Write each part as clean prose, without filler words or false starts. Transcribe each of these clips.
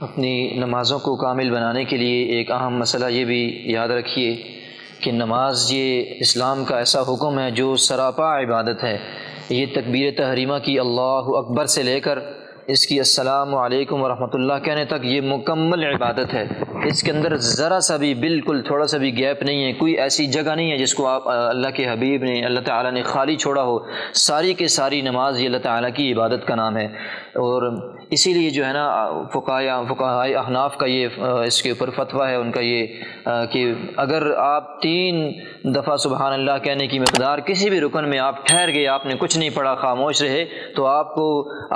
اپنی نمازوں کو کامل بنانے کے لیے ایک اہم مسئلہ یہ بھی یاد رکھیے کہ نماز یہ اسلام کا ایسا حکم ہے جو سراپا عبادت ہے۔ یہ تکبیر تحریمہ کی اللہ اکبر سے لے کر اس کی السلام علیکم ورحمۃ اللہ کہنے تک یہ مکمل عبادت ہے۔ اس کے اندر ذرا سا بھی بالکل تھوڑا سا بھی گیپ نہیں ہے، کوئی ایسی جگہ نہیں ہے جس کو آپ اللہ کے حبیب نے اللہ تعالیٰ نے خالی چھوڑا ہو۔ ساری کی ساری نماز یہ اللہ تعالیٰ کی عبادت کا نام ہے، اور اسی لیے جو ہے نا فقہائے احناف کا یہ اس کے اوپر فتویٰ ہے ان کا یہ کہ اگر آپ 3 دفعہ سبحان اللہ کہنے کی مقدار کسی بھی رکن میں آپ ٹھہر گئے، آپ نے کچھ نہیں پڑھا، خاموش رہے، تو آپ کو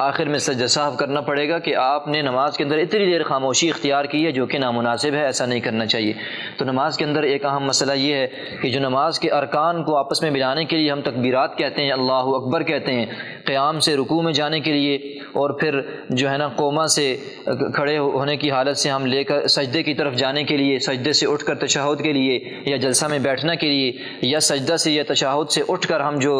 آخر میں سجدہ سہو کرنا پڑے گا کہ آپ نے نماز کے اندر اتنی دیر خاموشی اختیار کی ہے جو کہ نامناسب ہے، ایسا نہیں کرنا چاہیے۔ تو نماز کے اندر ایک اہم مسئلہ یہ ہے کہ جو نماز کے ارکان کو آپس میں ملانے کے لیے ہم تکبیرات کہتے ہیں، اللہ اکبر کہتے ہیں، قیام سے رکوع میں جانے کے لیے، اور پھر جو ہے نا قوما سے کھڑے ہونے کی حالت سے ہم لے کر سجدے کی طرف جانے کے لیے، سجدے سے اٹھ کر تشہد کے لیے یا جلسہ میں بیٹھنا کے لیے، یا سجدہ سے یا تشہد سے اٹھ کر ہم جو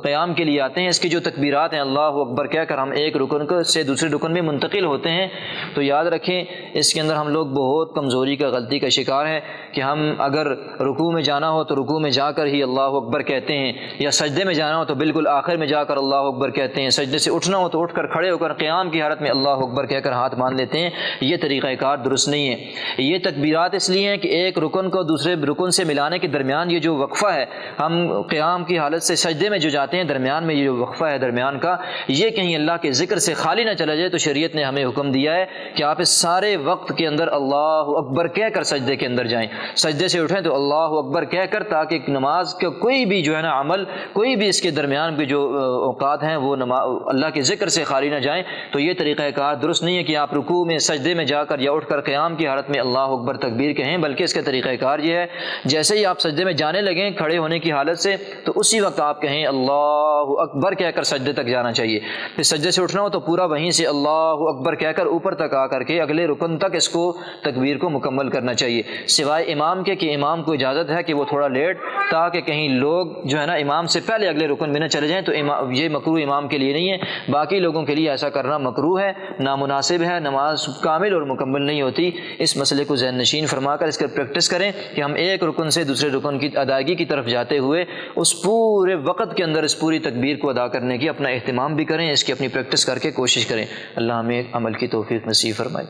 قیام کے لیے آتے ہیں، اس کی جو تکبیرات ہیں اللہ اکبر کہہ کر ہم ایک رکن سے دوسرے رکن میں منتقل ہوتے ہیں۔ تو یاد رکھیں اس کے اندر ہم لوگ بہت کمزوری کا غلطی کا شکار ہیں کہ ہم اگر رکوع میں جانا ہو تو رکوع میں جا کر ہی اللہ اکبر کہتے ہیں، یا سجدے میں جانا ہو تو بالکل آخر میں جا کر اللہ اکبر کہتے ہیں، سجدے سے اٹھنا ہو تو اٹھ کر کھڑے ہو کر قیام کی حالت میں اللہ اکبر کہہ کر ہاتھ باندھ لیتے ہیں۔ یہ طریقہ کار درست نہیں ہے۔ یہ تکبیرات اس لیے ہیں کہ ایک رکن کو دوسرے رکن سے ملانے کے درمیان یہ جو وقفہ ہے، ہم قیام کی حالت سے سجدے میں جو جاتے ہیں، درمیان میں یہ جو وقفہ ہے درمیان کا، یہ کہیں اللہ کے ذکر سے خالی نہ چلا جائے۔ تو شریعت نے ہمیں حکم دیا ہے کہ آپ اس سارے وقت کے اندر اللہ اکبر کہہ کر سجدے کے اندر جائیں، سجدے سے اٹھیں تو اللہ اکبر کہہ کر، تاکہ نماز کا کوئی بھی جو ہے نا عمل، کوئی بھی اس کے درمیان کے جو اوقات ہیں وہ اللہ کے ذکر سے خالی نہ جائیں۔ تو یہ طریقہ کار درست نہیں ہے کہ آپ رکوع میں سجدے میں جا کر یا اٹھ کر قیام کی حالت میں اللہ اکبر تکبیر کہیں، بلکہ اس کا طریقہ کار یہ ہے جیسے ہی آپ سجدے میں جانے لگیں کھڑے ہونے کی حالت سے، تو اسی وقت آپ کہیں اللہ اکبر کہہ کر سجدے تک جانا چاہیے۔ پھر سجدے سے اٹھنا ہو تو پورا وہیں سے اللہ اکبر کہہ کر اوپر تک آ کر کے اگلے رکن تک اس کو تکبیر کو مکمل کرنا چاہیے، سوائے امام کے کہ امام کو اجازت ہے کہ وہ تھوڑا لیٹ، تاکہ کہیں لوگ جو ہے نا امام سے پہلے اگلے رکن میں نہ چلے جائیں، تو یہ مکروہ امام کے لیے نہیں ہے، باقی لوگوں کے لیے ایسا کرنا مکروہ ہے، نامناسب ہے، نماز کامل اور مکمل نہیں ہوتی۔ اس مسئلے کو ذہن نشین فرما کر اس کا پریکٹس کریں کہ ہم ایک رکن سے دوسرے رکن کی ادائیگی کی طرف جاتے ہوئے اس پورے وقت کے اندر اس پوری تکبیر کو ادا کرنے کی اپنا اہتمام بھی کریں، اس کی اپنی پریکٹس کر کے کوشش کریں۔ اللہ ہمیں عمل کی توفیق نصیب فرمائے۔